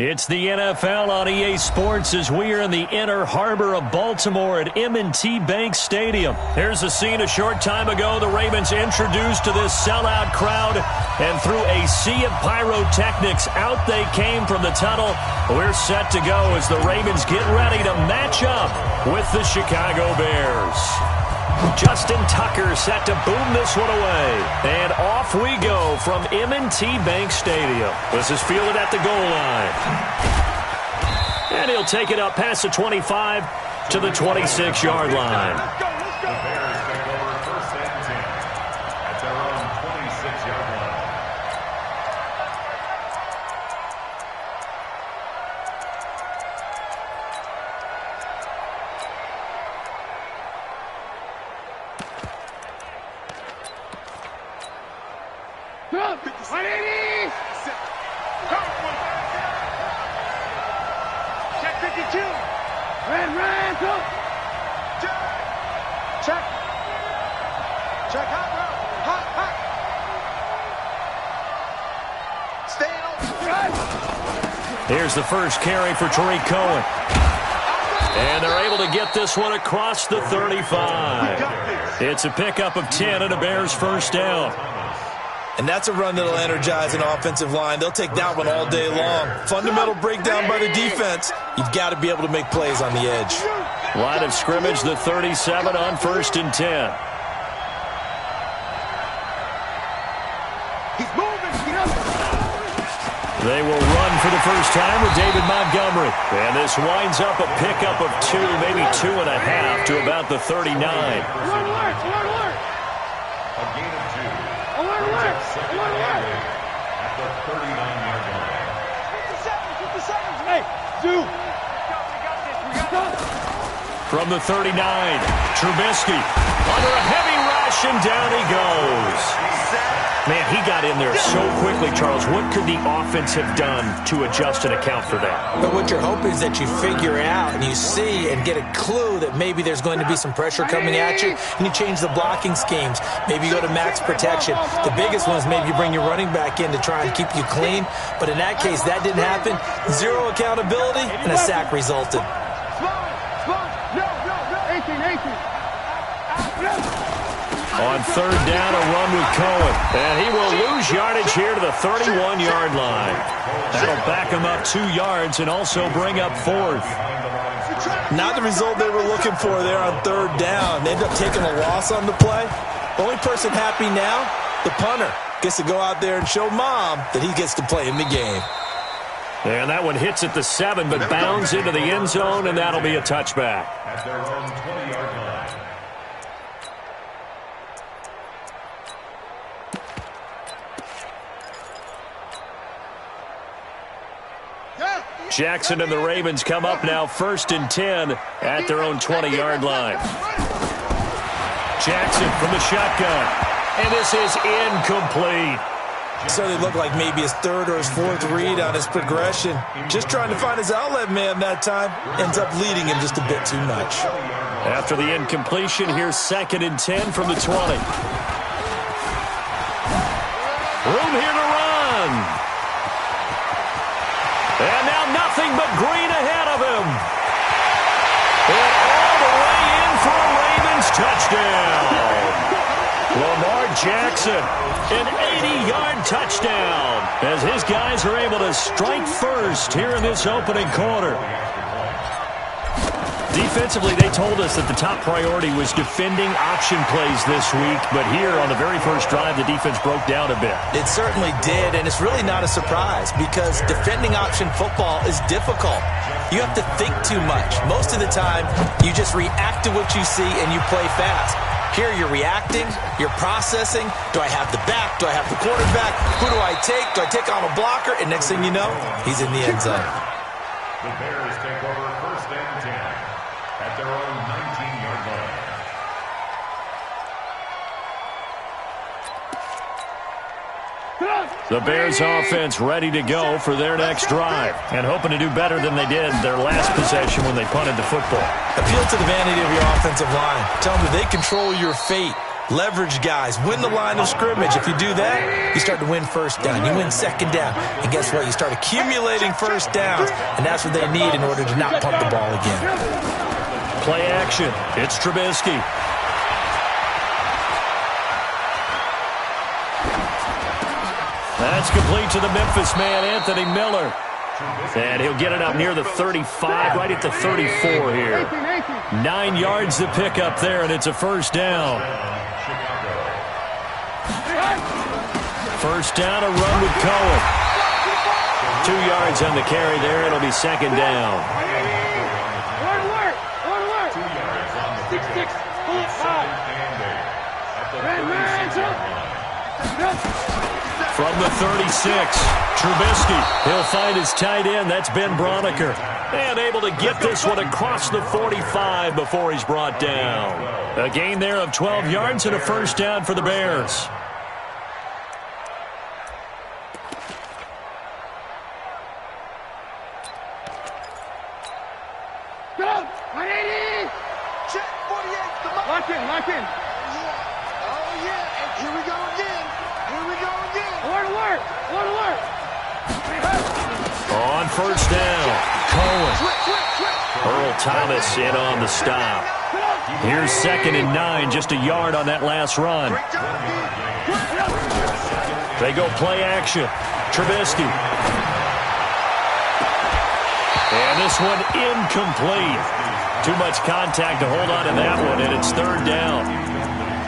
It's the NFL on EA Sports as we are in the inner harbor of Baltimore at M&T Bank Stadium. Here's a scene a short time ago. The Ravens introduced to this sellout crowd, and through a sea of pyrotechnics, out they came from the tunnel. We're set to go as the Ravens get ready to match up with the Chicago Bears. Justin Tucker set to boom this one away. And off we go from M&T Bank Stadium. This is fielded at the goal line. And he'll take it up past the 25 to the 26-yard line. The Bears take over first and 10 at their own 26-yard line. Check 52. Ran, go. Check. Check, hot. Stay out. Here's the first carry for Tariq Cohen. And they're able to get this one across the 35. It's a pickup of 10 and a Bears first down. And that's a run that'll energize an offensive line. They'll take that one all day long. Fundamental breakdown by the defense. You've got to be able to make plays on the edge. Line of scrimmage, the 37 on first and 10. He's moving. They will run for the first time with David Montgomery. And this winds up a pickup of 2, maybe 2.5 to about the 39. Alert. A gain of 2. Alert. At the 39-yard line. 57. Hey, dude. We got this. From the 39, Trubisky under a heavy rush, and down he goes. Man, he got in there so quickly, Charles. What could the offense have done to adjust and account for that? But what you're hoping is that you figure out and you see and get a clue that maybe there's going to be some pressure coming at you, and you change the blocking schemes. Maybe you go to max protection. The biggest one is maybe you bring your running back in to try and keep you clean. But in that case, that didn't happen. Zero accountability, and a sack resulted. No. 18. On third down, a run with Cohen. And he will lose yardage here to the 31-yard line. That'll back him up 2 yards and also bring up fourth. Not the result they were looking for there on third down. They ended up taking a loss on the play. Only person happy now, the punter. Gets to go out there and show Mom that he gets to play in the game. And that one hits at the 7, but bounds into the end zone, and that'll be a touchback. At their own 20-yard line. Jackson and the Ravens come up now first and 10 at their own 20-yard line. Jackson from the shotgun. And this is incomplete. So they look like maybe his third or his fourth read on his progression. Just trying to find his outlet man that time. Ends up leading him just a bit too much. After the incompletion, here's second and 10 from the 20. Room here to run. And now nothing but green ahead of him. And all the way in for a Ravens touchdown. Lamar Jackson, an 80-yard touchdown, as his guys are able to strike first here in this opening quarter. Defensively, they told us that the top priority was defending option plays this week, but here on the very first drive, the defense broke down a bit. It certainly did, and it's really not a surprise because defending option football is difficult. You have to think too much. Most of the time, you just react to what you see and you play fast. Here you're reacting, you're processing. Do I have the back? Do I have the quarterback? Who do I take? Do I take on a blocker? And next thing you know, he's in the end zone. The Bears take over first and 10 at their own 19-yard line. The Bears offense ready to go for their next drive and hoping to do better than they did their last possession when they punted the football. Appeal to the vanity of your offensive line. Tell them that they control your fate. Leverage guys, win the line of scrimmage. If you do that, you start to win first down. You win second down. And guess what? You start accumulating first downs, and that's what they need in order to not punt the ball again. Play action. It's Trubisky. That's complete to the Memphis man, Anthony Miller. And he'll get it up near the 35, right at the 34 here. 9 yards to pick up there, and it's a first down. First down, a run with Cohen. 2 yards on the carry there. It'll be second down. From the 36, Trubisky. He'll find his tight end. That's Ben Broniker. And able to get this one across the 45 before he's brought down. A gain there of 12 yards and a first down for the Bears. Lock in. Oh, yeah. And here we go again. Alert. On first down, Cohen. Earl Thomas in on the stop. Here's 2nd and 9, just a yard on that last run. They go play action. Trubisky. And this one incomplete. Too much contact to hold on to that one, and it's third down.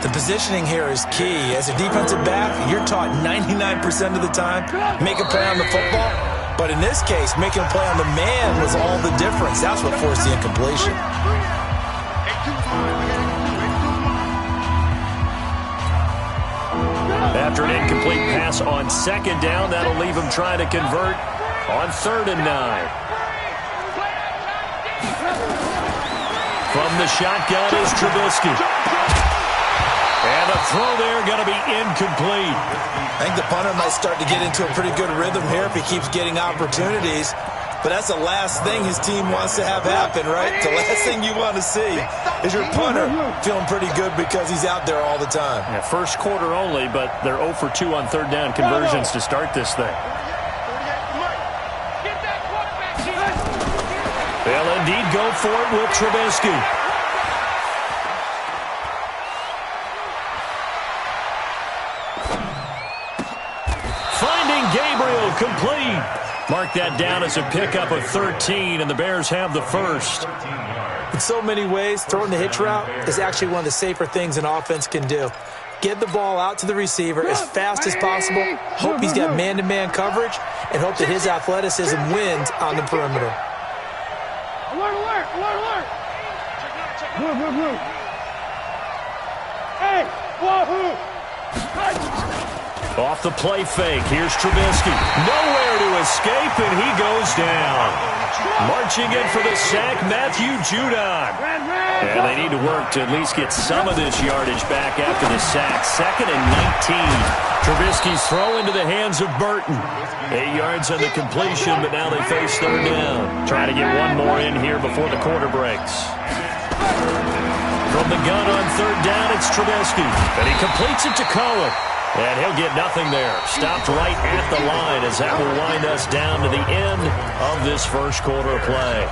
The positioning here is key. As a defensive back, you're taught 99% of the time, make a play on the football. But in this case, making a play on the man was all the difference. That's what forced the incompletion. After an incomplete pass on 2nd down, that'll leave him trying to convert on 3rd and 9. From the shotgun is Trubisky. And the throw there going to be incomplete. I think the punter might start to get into a pretty good rhythm here if he keeps getting opportunities. But that's the last thing his team wants to have happen, right? The last thing you want to see is your punter feeling pretty good because he's out there all the time. Yeah, first quarter only, but they're 0 for 2 on 3rd down conversions to start this thing. They'll indeed go for it with Trubisky. Finding Gabriel complete. Mark that down as a pickup of 13, and the Bears have the first. In so many ways, throwing the hitch route is actually one of the safer things an offense can do. Get the ball out to the receiver as fast as possible, hope he's got man-to-man coverage, and hope that his athleticism wins on the perimeter. Alert. Move. Hey, wahoo! Off the play fake, here's Trubisky. Nowhere to escape, and he goes down. Marching in for the sack, Matthew Judon. And they need to work to at least get some of this yardage back after the sack. 2nd and 19. Trubisky's throw into the hands of Burton. 8 yards on the completion, but now they face 3rd down. Trying to get one more in here before the quarter breaks. From the gun on 3rd down, it's Trubisky. And he completes it to Cohen. And he'll get nothing there. Stopped right at the line as that will wind us down to the end of this first quarter of play.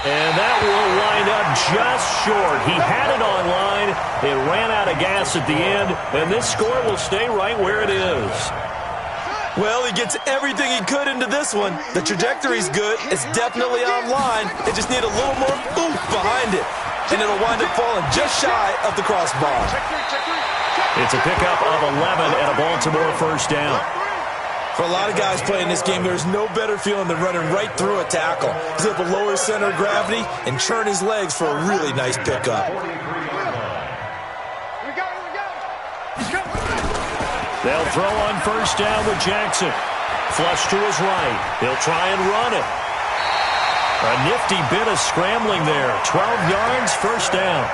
And that will wind up just short. He had it on line. It ran out of gas at the end, and this score will stay right where it is. Well, he gets everything he could into this one. The trajectory's good. It's definitely online. They just need a little more oomph behind it, and it'll wind up falling just shy of the crossbar. It's a pickup of 11 and a Baltimore first down. For a lot of guys playing this game, there's no better feeling than running right through a tackle. He's able to lower center of gravity and churn his legs for a really nice pickup. They'll throw on first down with Jackson. Flush to his right. He'll try and run it. A nifty bit of scrambling there. 12 yards, first down.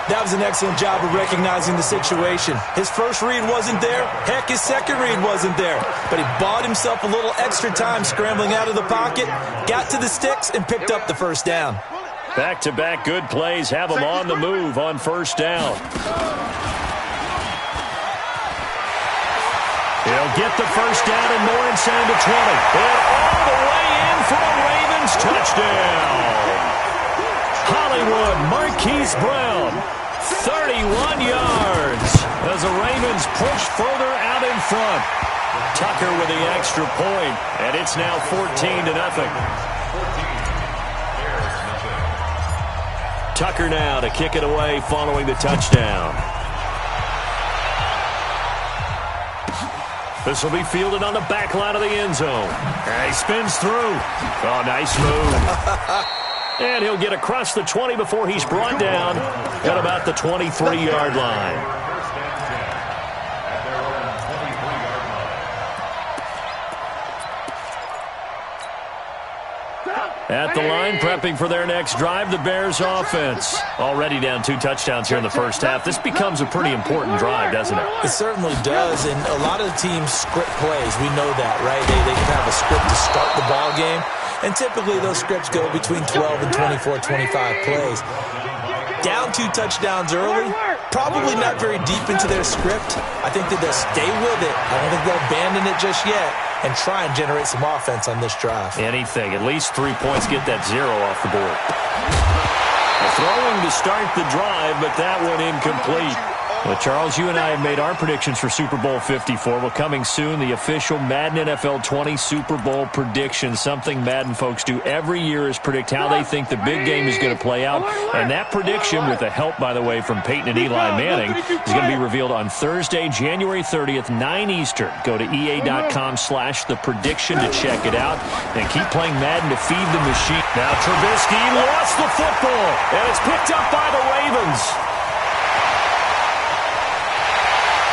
That was an excellent job of recognizing the situation. His first read wasn't there. Heck, his second read wasn't there. But he bought himself a little extra time scrambling out of the pocket, got to the sticks, and picked up the first down. Back-to-back good plays have him on the move on first down. He'll get the first down and more inside the 20. And all the way in for a Ravens touchdown. Hollywood Marquise Brown, 31 yards as the Ravens push further out in front. Tucker with the extra point, and it's now 14-0. Tucker now to kick it away following the touchdown. This will be fielded on the back line of the end zone. And he spins through. Oh, nice move. And he'll get across the 20 before he's brought down at about the 23-yard line. At the line, prepping for their next drive, the Bears offense. Already down 2 touchdowns here in the first half. This becomes a pretty important drive, doesn't it? It certainly does, and a lot of the teams script plays. We know that, right? They have a script to start the ball game, and typically those scripts go between 12 and 24, 25 plays. Down 2 touchdowns early, probably not very deep into their script. I think that they'll stay with it. I don't think they'll abandon it just yet and try and generate some offense on this drive. Anything. At least 3 points, get that 0 off the board. Throwing to start the drive, but that one incomplete. Well, Charles, you and I have made our predictions for Super Bowl 54. Well, coming soon, the official Madden NFL 20 Super Bowl predictions. Something Madden folks do every year is predict how they think the big game is going to play out. And that prediction, with the help, by the way, from Peyton and Eli Manning, is going to be revealed on Thursday, January 30th, 9 Eastern. Go to EA.com/theprediction to check it out. And keep playing Madden to feed the machine. Now Trubisky lost the football, and it's picked up by the Ravens.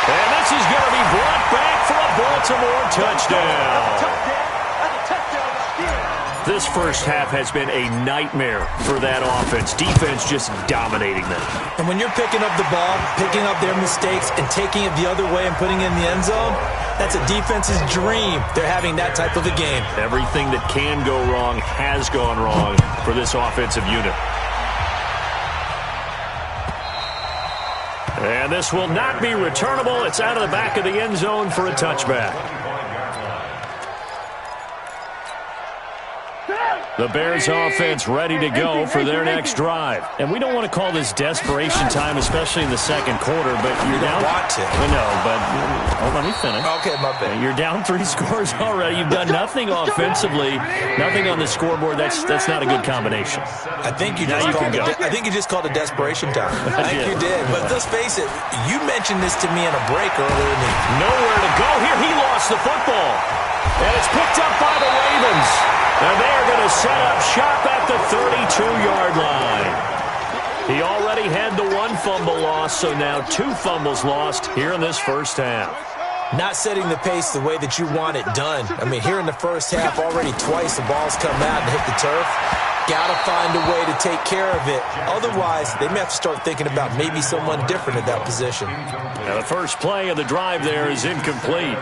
And this is going to be brought back for a Baltimore touchdown. This first half has been a nightmare for that offense. Defense just dominating them. And when you're picking up the ball, picking up their mistakes, and taking it the other way and putting it in the end zone, that's a defense's dream. They're having that type of a game. Everything that can go wrong has gone wrong for this offensive unit. And this will not be returnable. It's out of the back of the end zone for a touchback. The Bears offense ready to go for their next drive. And we don't want to call this desperation time, especially in the second quarter, but you're down. Want to. No, but let me finish. Okay, my bad. You're down 3 scores already. You've done nothing offensively, nothing on the scoreboard. That's not a good combination. I think you just called it desperation time. I think you did. But let's face it, you mentioned this to me in a break earlier in the nowhere to go here. He lost the football. And it's picked up by the Ravens. And they're going to set up shop at the 32-yard line. He already had the 1 fumble loss, so now 2 fumbles lost here in this first half. Not setting the pace the way that you want it done. I mean, here in the first half, already twice the ball's come out and hit the turf. Got to find a way to take care of it. Otherwise, they may have to start thinking about maybe someone different at that position. Now, the first play of the drive there is incomplete.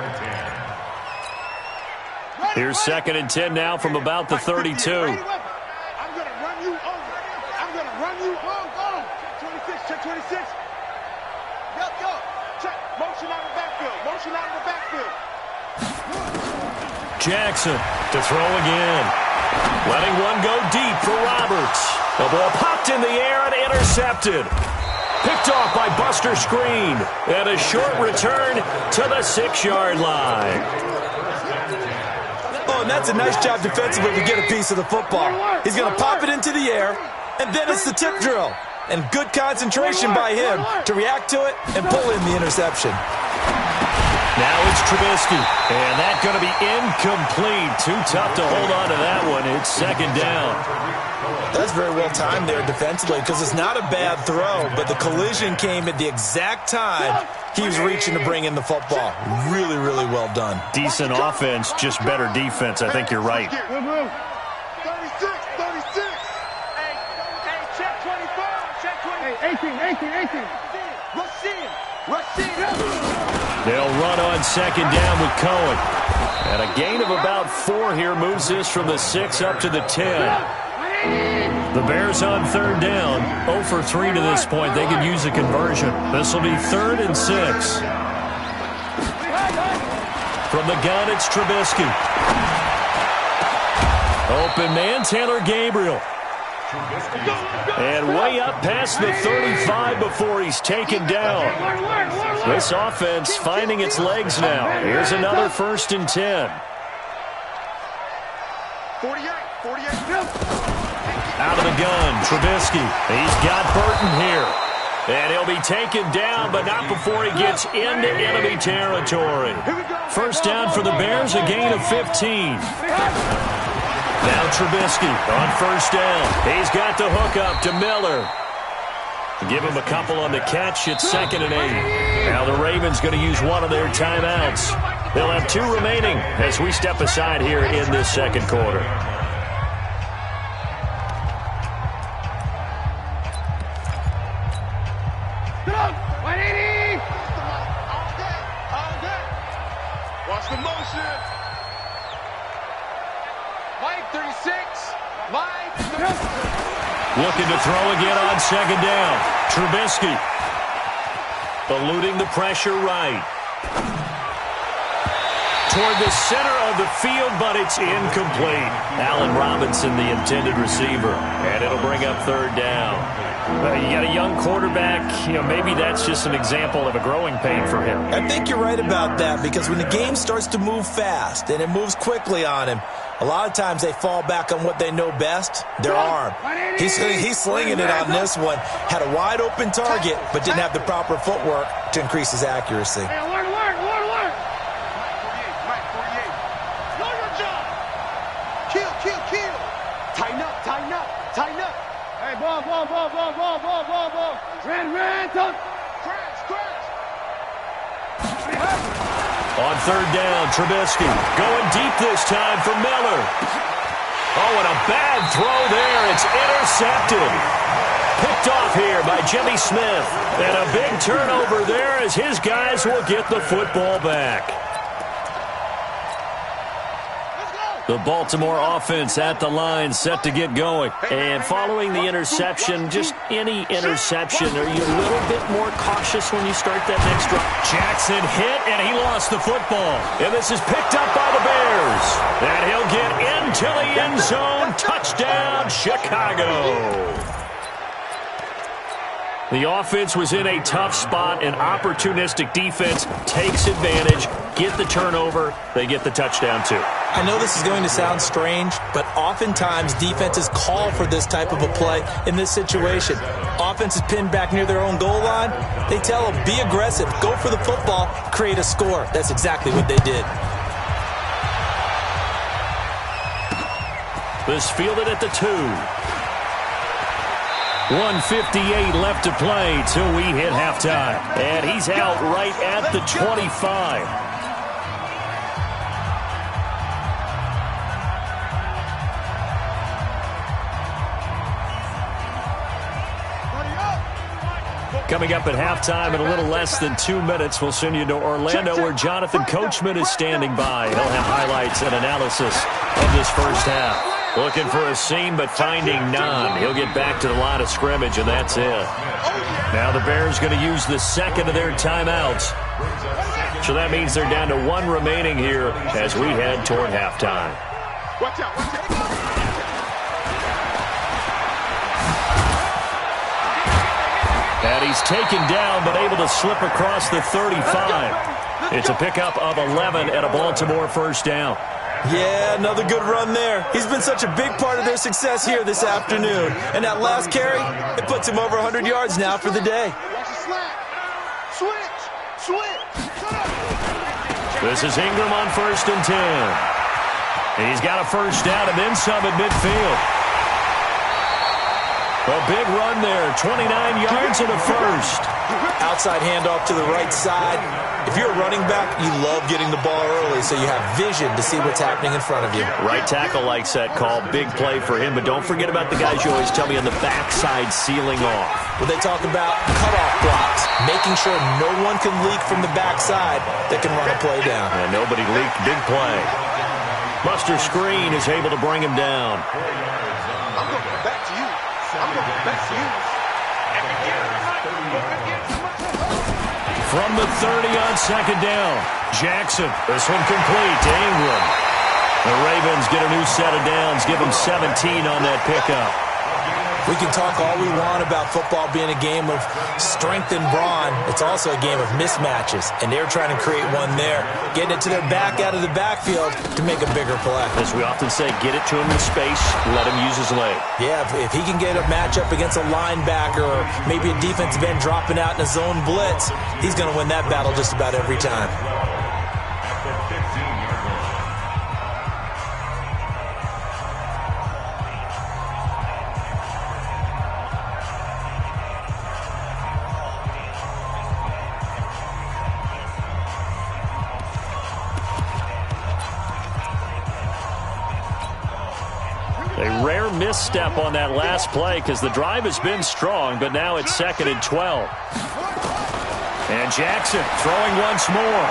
Here's 2nd and 10 now from about the 32. I'm going to run you over. I'm going to run you over. 26, check 26. Go. Check. Motion out of the backfield. Motion out of the backfield. Jackson to throw again. Letting one go deep for Roberts. The ball popped in the air and intercepted. Picked off by Buster Screen. And a short return to the 6-yard line. And that's a nice job defensively to get a piece of the football. He's going to pop it into the air, and then it's the tip drill. And good concentration by him to react to it and pull in the interception. Now it's Trubisky, and that's going to be incomplete. Too tough to hold on to that one. It's 2nd down. That's very well timed there defensively because it's not a bad throw, but the collision came at the exact time he was reaching to bring in the football. Really, really well done. Decent offense, just better defense. I think you're right. 36. Hey, check 24. Check Hey, 18. Rush in. They'll run on second down with Cohen. And a gain of about 4 here moves this from the 6 up to the 10. The Bears on third down. 0 for 3 to this point. They could use a conversion. This will be 3rd and 6. From the gun, it's Trubisky. Open man, Taylor Gabriel. And way up past the 35 before he's taken down. This offense finding its legs now. Here's another 1st and 10. 48. Out of the gun, Trubisky. He's got Burton here. And he'll be taken down, but not before he gets into enemy territory. 1st down for the Bears, a gain of 15. Now Trubisky on 1st down. He's got the hook up to Miller. Give him a couple on the catch. It's 2nd and 8. Now the Ravens going to use one of their timeouts. They'll have 2 remaining as we step aside here in this 2nd quarter. Watch the motion. Mike, 36. Mike. Looking to throw again on 2nd down. Trubisky. Eluding the pressure right. Toward the center of the field, but it's incomplete. Allen Robinson, the intended receiver. And it'll bring up 3rd down. You got a young quarterback, maybe that's just an example of a growing pain for him. I think you're right about that, because when the game starts to move fast and it moves quickly on him, a lot of times they fall back on what they know best, their arm. He's slinging it on this one. Had a wide open target, but didn't have the proper footwork to increase his accuracy. Hey, work. Mike, 48. Know your job. Kill. Tighten up. Hey, ball. Ran, touch. Crash. On 3rd down, Trubisky going deep this time for Miller. Oh, and a bad throw there. It's intercepted. Picked off here by Jimmy Smith. And a big turnover there as his guys will get the football back. The Baltimore offense at the line, set to get going. And following the interception, just any interception, are you a little bit more cautious when you start that next drive? Jackson hit, and he lost the football. And this is picked up by the Bears. And he'll get into the end zone. Touchdown, Chicago. The offense was in a tough spot, and opportunistic defense takes advantage, get the turnover, they get the touchdown too. I know this is going to sound strange, but oftentimes defenses call for this type of a play in this situation. Offense is pinned back near their own goal line. They tell them, be aggressive, go for the football, create a score. That's exactly what they did. This fielded at the 2. 1:58 left to play till we hit halftime. And he's out right at the 25. Coming up at halftime in a little less than 2 minutes, we'll send you to Orlando where Jonathan Coachman is standing by. He'll have highlights and analysis of this first half. Looking for a seam, but finding none. He'll get back to the line of scrimmage, and that's it. Now the Bears going to use the 2nd of their timeouts. So that means they're down to 1 remaining here as we head toward halftime. Watch out. And he's taken down, but able to slip across the 35. It's a pickup of 11 and a Baltimore 1st down. Yeah, another good run there. He's been such a big part of their success here this afternoon. And that last carry, it puts him over 100 yards now for the day. Watch the slant. Switch. This is Ingram on 1st and 10. He's got a 1st down and then some at midfield. A big run there, 29 yards and a 1st. Outside handoff to the right side. If you're a running back, you love getting the ball early so you have vision to see what's happening in front of you. Right tackle likes that call. Big play for him. But don't forget about the guys you always tell me on the backside sealing off. Well, they talk about cutoff blocks, making sure no one can leak from the backside that can run a play down. And nobody leaked. Big play. Buster Screen is able to bring him down. I'm going back to you. I'm going back to you. From the 30 on second down. Jackson. This one complete to Ingram. The Ravens get a new set of downs. Give them 17 on that pickup. We can talk all we want about football being a game of strength and brawn. It's also a game of mismatches, and they're trying to create one there, getting it to their back out of the backfield to make a bigger play. As we often say, get it to him in space, let him use his leg. Yeah, if he can get a matchup against a linebacker or maybe a defensive end dropping out in a zone blitz, he's going to win that battle just about every time. A rare misstep on that last play because the drive has been strong, but now it's 2nd and 12. And Jackson throwing once more.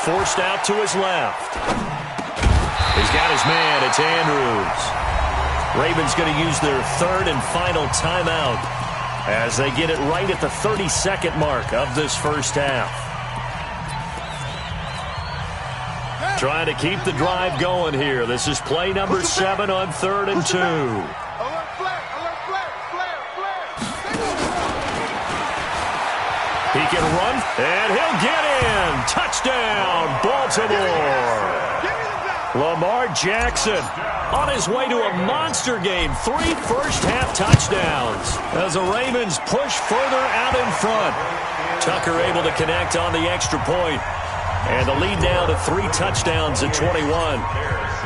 Forced out to his left. He's got his man. It's Andrews. Ravens going to use their 3rd and final timeout as they get it right at the 32nd mark of this first half. Trying to keep the drive going here. This is play number 7 on 3rd and 2. He can run, and he'll get in. Touchdown, Baltimore. Lamar Jackson on his way to a monster game. 3 first-half touchdowns as the Ravens push further out in front. Tucker able to connect on the extra point. And the lead now to 3 touchdowns at 21.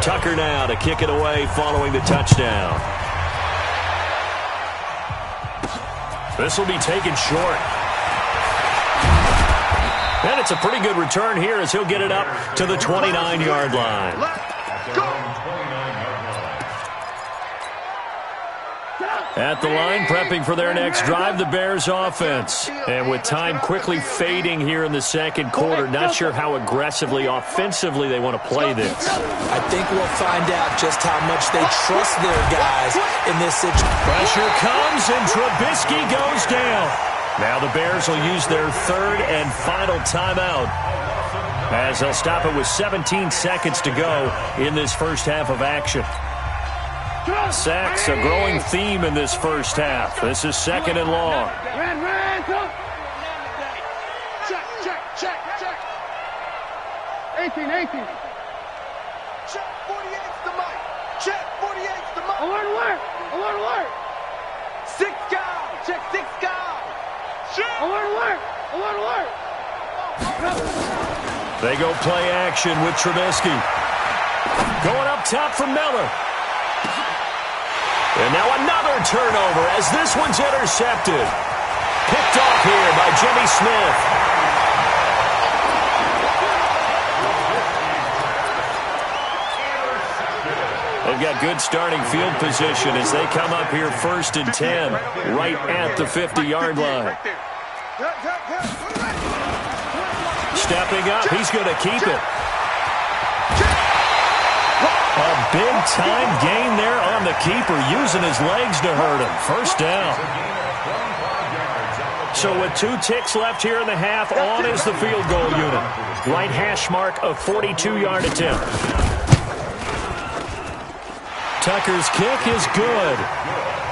Tucker now to kick it away following the touchdown. This will be taken short. And it's a pretty good return here as he'll get it up to the 29-yard line. At the line, prepping for their next drive, the Bears offense. And with time quickly fading here in the second quarter, not sure how aggressively, offensively they want to play this. I think we'll find out just how much they trust their guys in this situation. Pressure comes, and Trubisky goes down. Now the Bears will use their 3rd and final timeout as they'll stop it with 17 seconds to go in this first half of action. Sacks, a growing theme in this first half. This is 2nd and long. Check. 18. Check 48's the mic. Check 48's the mic. Alert. 6 guys. Check 6 guys. Check. Alert. They go play action with Trubisky. Going up top for Miller. And now another turnover as this one's intercepted. Picked off here by Jimmy Smith. They've got good starting field position as they come up here 1st and 10, right at the 50-yard line. Stepping up, he's going to keep it. A big-time gain there on the keeper, using his legs to hurt him. First down. So with 2 ticks left here in the half, on is the field goal unit. Right hash mark of 42-yard attempt. Tucker's kick is good.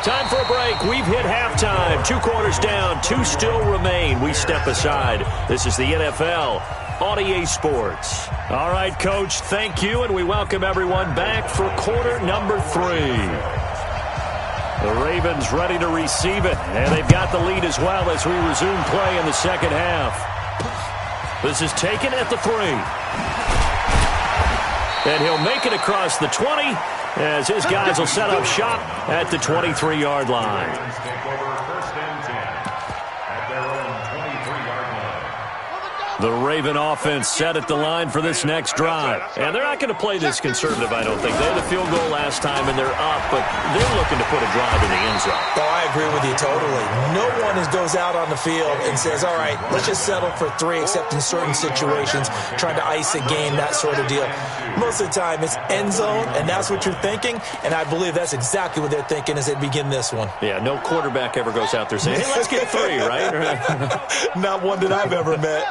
Time for a break. We've hit halftime. 2 quarters down, 2 still remain. We step aside. This is the NFL on EA Sports. All right, Coach, thank you, and we welcome everyone back for quarter number 3. The Ravens ready to receive it, and they've got the lead as well as we resume play in the second half. This is taken at the 3. And he'll make it across the 20 as his guys will set up shop at the 23-yard line. The Raven offense set at the line for this next drive. And they're not going to play this conservative, I don't think. They had a field goal last time, and they're up, but they're looking to put a drive in the end zone. Oh, I agree with you totally. No one goes out on the field and says, all right, let's just settle for 3, except in certain situations, trying to ice a game, that sort of deal. Most of the time, it's end zone, and that's what you're thinking, and I believe that's exactly what they're thinking as they begin this one. Yeah, no quarterback ever goes out there saying, hey, let's get 3, right? Not one that I've ever met.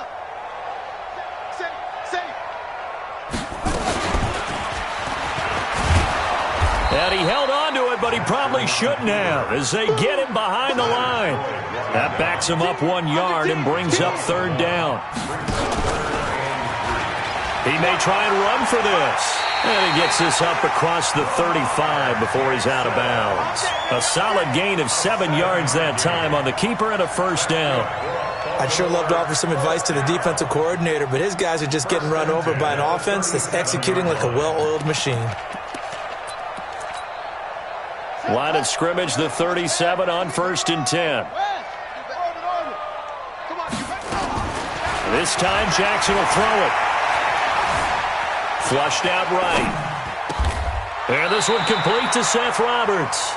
And he held on to it, but he probably shouldn't have as they get him behind the line. That backs him up 1 yard and brings up 3rd down. He may try and run for this. And he gets this up across the 35 before he's out of bounds. A solid gain of 7 yards that time on the keeper and a 1st down. I'd sure love to offer some advice to the defensive coordinator, but his guys are just getting run over by an offense that's executing like a well-oiled machine. Line of scrimmage, the 37 on 1st and 10. This time Jackson will throw it. Flushed out right. And this one complete to Seth Roberts.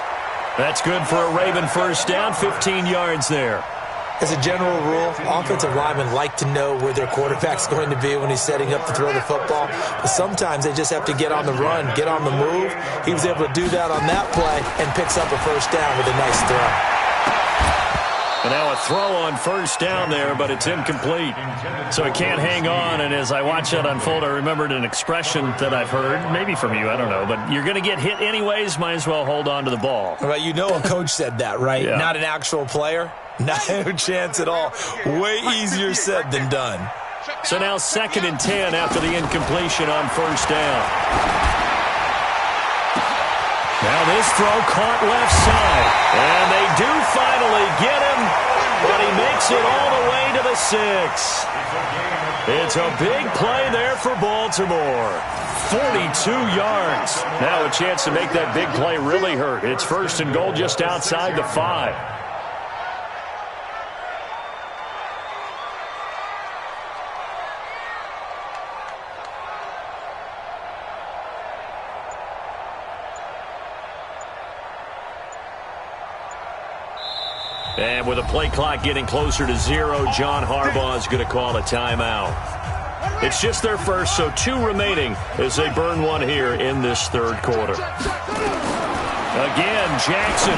That's good for a Raven 1st down, 15 yards there. As a general rule, offensive linemen like to know where their quarterback's going to be when he's setting up to throw the football. But sometimes they just have to get on the run, get on the move. He was able to do that on that play and picks up a 1st down with a nice throw. And now a throw on 1st down there, but it's incomplete. So he can't hang on, and as I watch that unfold, I remembered an expression that I've heard, maybe from you, I don't know, but you're going to get hit anyways, might as well hold on to the ball. Well, you know a coach said that, right? Yeah. Not an actual player. No chance at all. Way easier said than done. So now 2nd and 10 after the incompletion on 1st down. Now this throw caught left side. And they do finally get him, but he makes it all the way to the 6. It's a big play there for Baltimore. 42 yards. Now a chance to make that big play really hurt. It's 1st and goal just outside the 5. And with the play clock getting closer to 0, John Harbaugh is going to call a timeout. It's just their first, so 2 remaining as they burn 1 here in this 3rd quarter. Again, Jackson.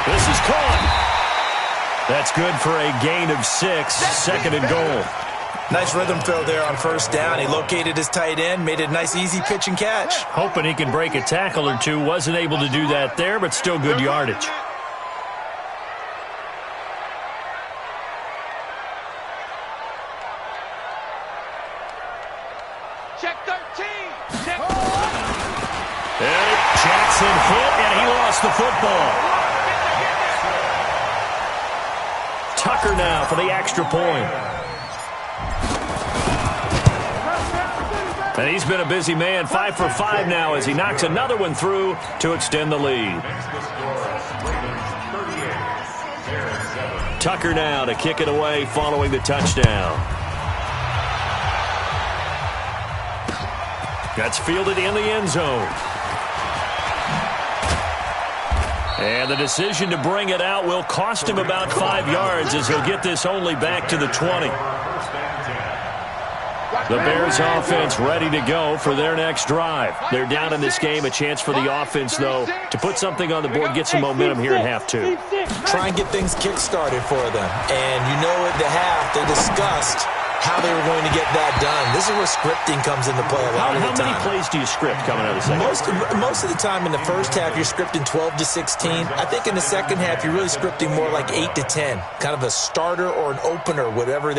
This is caught. That's good for a gain of 6, 2nd and goal. Nice rhythm throw there on 1st down. He located his tight end, made it a nice easy pitch and catch. Hoping he can break a tackle or 2. Wasn't able to do that there, but still good yardage. Jackson hit, and he lost the football. Tucker now for the extra point. And he's been a busy man, 5 for 5 now as he knocks another one through to extend the lead. Tucker now to kick it away following the touchdown. That's fielded in the end zone. And the decision to bring it out will cost him about 5 yards as he'll get this only back to the 20. The Bears offense ready to go for their next drive. They're down in this game. A chance for the offense, though, to put something on the board, get some momentum here in half 2. Try and get things kick-started for them. And you know at the half, they discussed how they were going to get that done. This is where scripting comes into play a lot of the time. How many plays do you script coming out of the second? Most of the time in the first half, you're scripting 12 to 16. I think in the second half, you're really scripting more like 8 to 10. Kind of a starter or an opener, whatever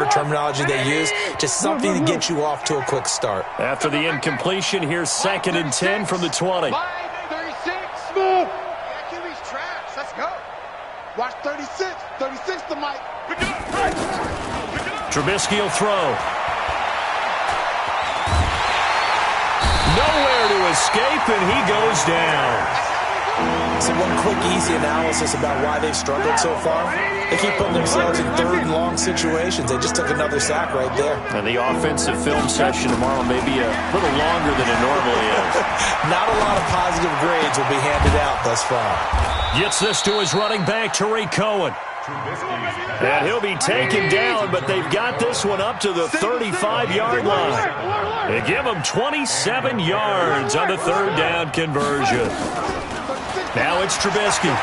terminology they use. Just something to get you off to a quick start. After the incompletion, here's 2nd and 10 from the 20. 36, move. Achilles traps. Let's go. Watch 36. 36 to Mike. Trubisky will throw. Nowhere to escape, and he goes down. So one quick, easy analysis about why they've struggled so far. They keep putting themselves in third and long situations. They just took another sack right there. And the offensive film session tomorrow may be a little longer than it normally is. Not a lot of positive grades will be handed out thus far. Gets this to his running back, Tariq Cohen. And he'll be taken down, but they've got this one up to the 35-yard line. They give him 27 yards on the third down conversion. Now it's Trubisky.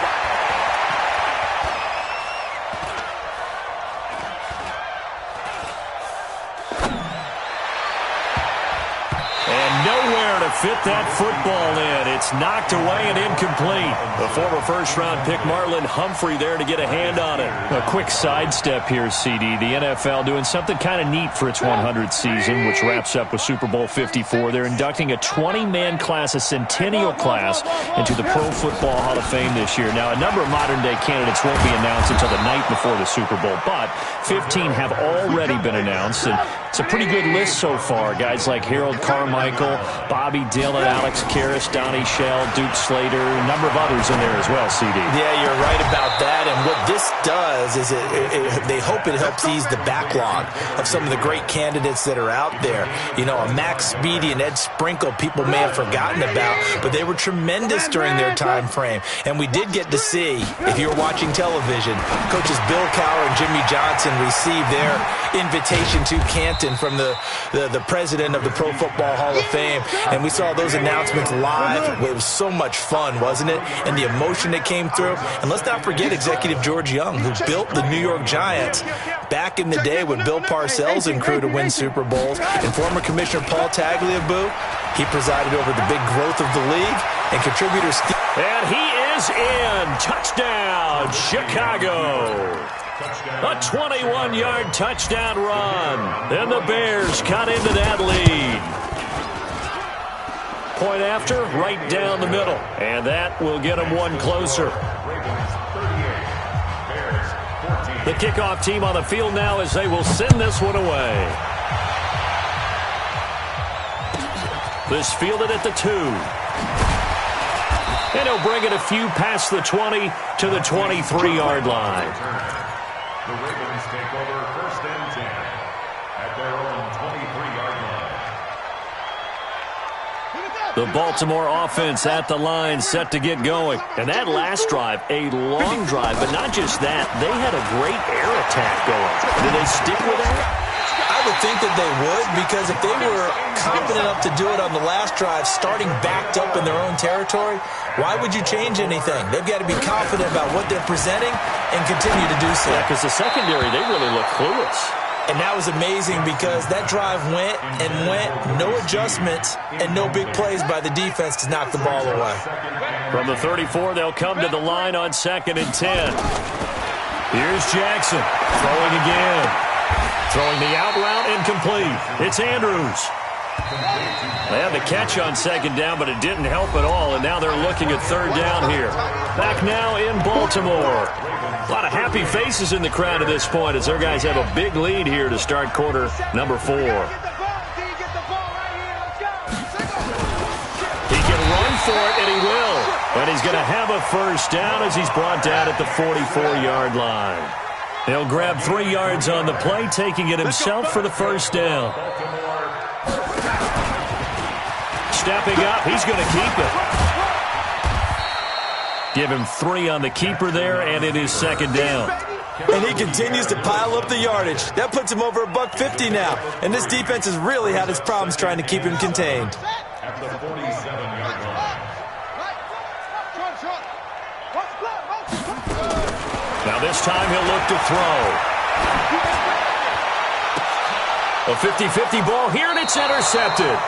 Nowhere to fit that football in. It's knocked away and incomplete. The former first-round pick Marlon Humphrey there to get a hand on it. A quick sidestep here, CD. The NFL doing something kind of neat for its 100th season, which wraps up with Super Bowl 54. They're inducting a 20-man class, a centennial class, into the Pro Football Hall of Fame this year. Now, a number of modern-day candidates won't be announced until the night before the Super Bowl, but 15 have already been announced, and it's a pretty good list so far. Guys like Harold Carmichael, Bobby Dillon, Alex Karras, Donnie Shell, Duke Slater, a number of others in there as well, CD. Yeah, you're right about that. And what this does is they hope it helps ease the backlog of some of the great candidates that are out there. You know, a Max Speedy and Ed Sprinkle, people may have forgotten about, but they were tremendous during their time frame. And we did get to see, if you're watching television, coaches Bill Cowher and Jimmy Johnson receive their invitation to Canton from the president of the Pro Football Hall of Fame. And we saw those announcements live. It was so much fun, wasn't it? And the emotion that came through. And let's not forget Executive George Young, who built the New York Giants back in the day with Bill Parcells and crew to win Super Bowls. And former Commissioner Paul Tagliabue, he presided over the big growth of the league. And contributor Steve. And he is in. Touchdown, Chicago. A 21-yard touchdown run. And the Bears cut into that lead. Point after, right down the middle. And that will get them one closer. The kickoff team on the field now as they will send this one away. This fielded at the 2. And he'll bring it a few past the 20 to the 23-yard line. The Ravens take over first and 10 at their own 23-yard line. The Baltimore offense at the line, set to get going. And that last drive, a long drive, but not just that. They had a great air attack going. Did they stick with that? I would think that they would, because if they were confident enough to do it on the last drive, starting backed up in their own territory, why would you change anything? They've got to be confident about what they're presenting and continue to do so. Yeah, because the secondary, they really look clueless. And that was amazing because that drive went and went, no adjustments and no big plays by the defense to knock the ball away. From the 34, they'll come to the line on 2nd and 10. Here's Jackson throwing again. Throwing the out route, incomplete. It's Andrews. They had the catch on 2nd down, but it didn't help at all, and now they're looking at 3rd down here. Back now in Baltimore. A lot of happy faces in the crowd at this point as their guys have a big lead here to start quarter number 4. He can run for it, and he will. But he's going to have a first down as he's brought down at the 44-yard line. He'll grab 3 yards on the play, taking it himself for the first down. Stepping up, he's going to keep it. Give him 3 on the keeper there, and it is 2nd down. And he continues to pile up the yardage. That puts him over $150 now. And this defense has really had its problems trying to keep him contained. At the 47-yard line. Now this time he'll look to throw. A 50-50 ball here, and it's intercepted.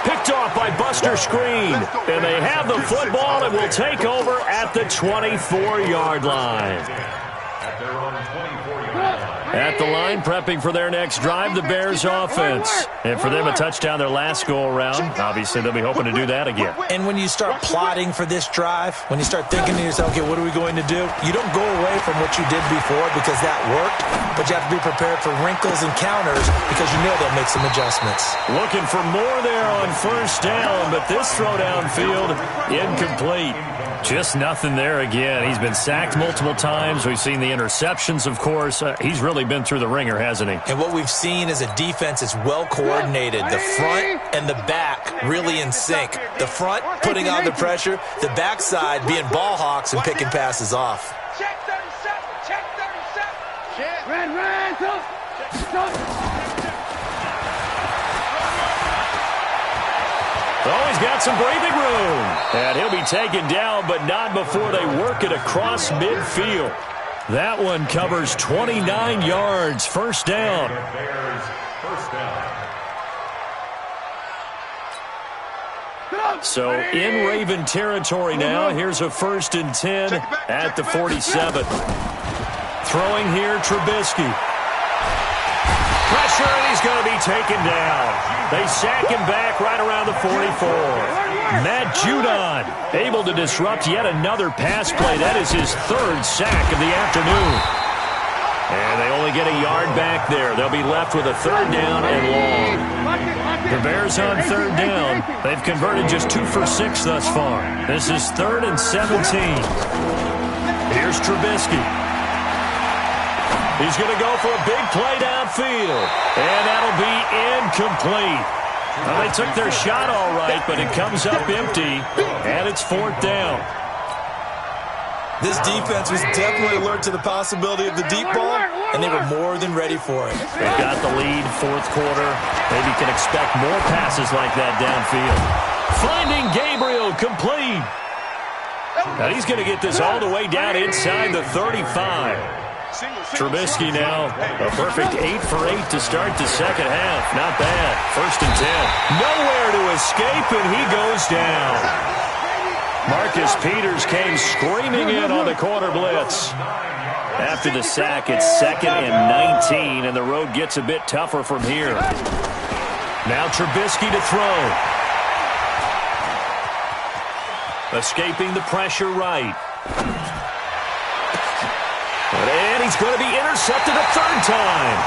Picked off by Buster Skrine. And they have the football and will take over at the 24-yard line. At their own 24-yard line. At the line, prepping for their next drive, the Bears offense. And for them, a touchdown their last go-around. Obviously, they'll be hoping to do that again. And when you start plotting for this drive, when you start thinking to yourself, okay, what are we going to do? You don't go away from what you did before because that worked, but you have to be prepared for wrinkles and counters because you know they'll make some adjustments. Looking for more there on first down, but this throw downfield, incomplete. Just nothing there again. He's been sacked multiple times. We've seen the interceptions, of course. He's really been through the ringer, hasn't he? And what we've seen is a defense that's well coordinated. The front and the back really in sync. The front putting on the pressure, the backside being ball hawks and picking passes off. Check 37. Check 37. Check. Red. Oh, he's got some breathing room. And he'll be taken down, but not before they work it across midfield. That one covers 29 yards. First down. So in Raven territory now. Here's a 1st and 10 at the 47. Throwing here, Trubisky. Pressure, and he's going to be taken down. They sack him back right around the 44. Matt Judon able to disrupt yet another pass play. That is his 3rd sack of the afternoon. And they only get a yard back there. They'll be left with a 3rd down and long. The Bears on 3rd down. They've converted just 2 for 6 thus far. This is 3rd and 17. Here's Trubisky. He's going to go for a big play downfield. And that'll be incomplete. Well, they took their shot all right, but it comes up empty. And it's 4th down. This defense was definitely alert to the possibility of the deep ball, and they were more than ready for it. They've got the lead, 4th quarter. Maybe can expect more passes like that downfield. Finding Gabriel, complete. And he's going to get this all the way down inside the 35. Trubisky now, a perfect 8 for 8 to start the second half. Not bad. 1st and 10. Nowhere to escape, and he goes down. Marcus Peters came screaming in on the corner blitz. After the sack, it's 2nd and 19, and the road gets a bit tougher from here. Now Trubisky to throw. Escaping the pressure right. And he's going to be intercepted a 3rd time.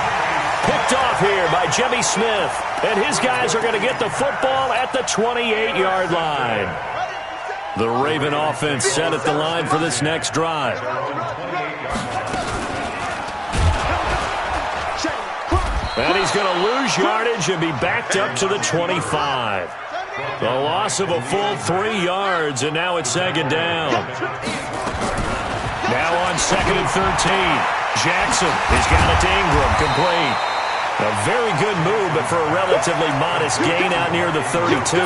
Picked off here by Jimmy Smith. And his guys are going to get the football at the 28-yard line. The Raven offense set at the line for this next drive. And he's going to lose yardage and be backed up to the 25. The loss of a full 3 yards, and now it's 2nd down. Now on 2nd and 13. Jackson, he's got it to Ingram, complete. A very good move, but for a relatively modest gain out near the 32.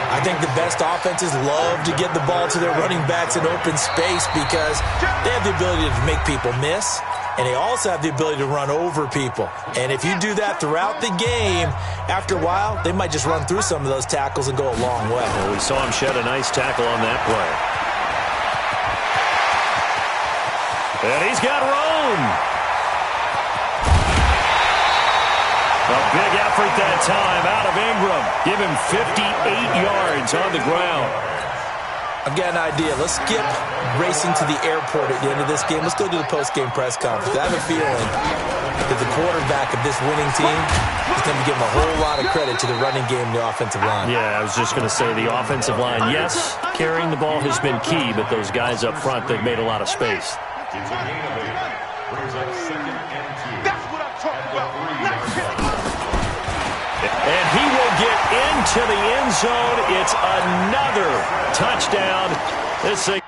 I think the best offenses love to get the ball to their running backs in open space because they have the ability to make people miss, and they also have the ability to run over people. And if you do that throughout the game, after a while, they might just run through some of those tackles and go a long way. Well, we saw him shed a nice tackle on that play. And he's got room. A big effort that time out of Ingram. Give him 58 yards on the ground. I've got an idea. Let's skip racing to the airport at the end of this game. Let's go to the post-game press conference. I have a feeling that the quarterback of this winning team is going to give him a whole lot of credit to the running game and the offensive line. Yeah, I was just going to say the offensive line, yes, carrying the ball has been key, but those guys up front, they've made a lot of space. It's a gain of 8. Brings up 2nd and 2. That's what I'm talking about. And he will get into the end zone. It's another touchdown. This thing